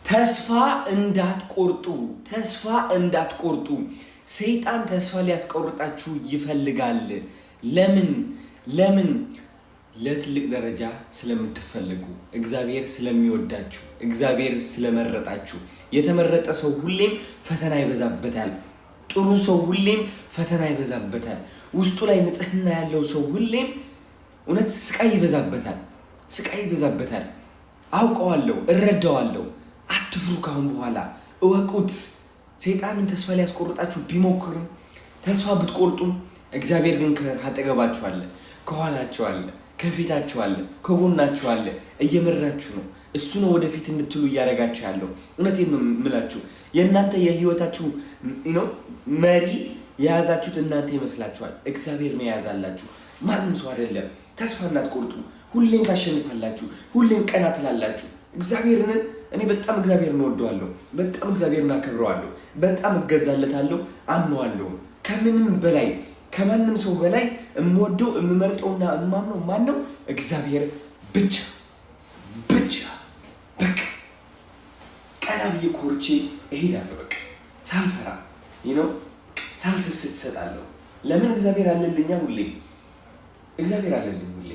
ተስፋ እንዳትቆርጡ ሰይጣን ተስፋ ሊያስቆርጣችሁ ይፈልጋል። ለምን ለትልቅ ደረጃ ስለምትፈልጉ፣ እግዚአብሔር ስለሚወዳችሁ፣ እግዚአብሔር ስለመረጣችሁ። የተመረጠ ሰው ሁሌም ፈተና ይበዛበታል። ጥሩ ሰው ሁሌም ፈተና ይበዛበታል። ውስጡ ላይ ንጽህና ያለው ሰው ሁሌም እውነት ስቃይ ይበዛበታል። አውቀዋለሁ፣ እረዳዋለሁ። አትፍሩ። ካሁን በኋላ እወቁት። ሰይጣንን ተስፋ ሊያስቆርጣችሁ ቢሞክርም ተስፋ ብትቆርጡም እግዚአብሔር ግን ካጠገባችሁ አለ፣ ከኋላችሁ አለ፣ ከፊታችሁ አለ፣ ከጎናችሁ አለ። እየመራችሁ ነው። እሱ ነው ወደፊት እንድትሉ እያደረጋችሁ ያለው። እውነቴን ነው የምላችሁ። የእናንተ የህይወታችሁ መሪ የያዛችሁት እናንተ ይመስላችኋል። እግዚአብሔር ነው የያዛላችሁ፣ ማንም ሰው አይደለም። ተስፋ እንዳትቆርጡ። ሁሌም ታሸንፋላችሁ። ሁሌም ቀና ትላላችሁ። እግዚአብሔርን እኔ በጣም እግዚአብሔርን እወደዋለሁ። በጣም እግዚአብሔርን አከብረዋለሁ። በጣም እገዛለታለሁ፣ አምነዋለሁ። ከምንም በላይ ከማንም ሰው በላይ የምወደው የምመርጠውና የማምነው ማነው? እግዚአብሔር ብቻ። በቃ ቀና ብዬ ኮርቼ እሄዳለሁ። በቃ ሳልፈራ ሳልስስት እሰጣለሁ። ለምን? እግዚአብሔር አለልኛ ሁሌ። እግዚአብሔር አለልኝ ሁሌ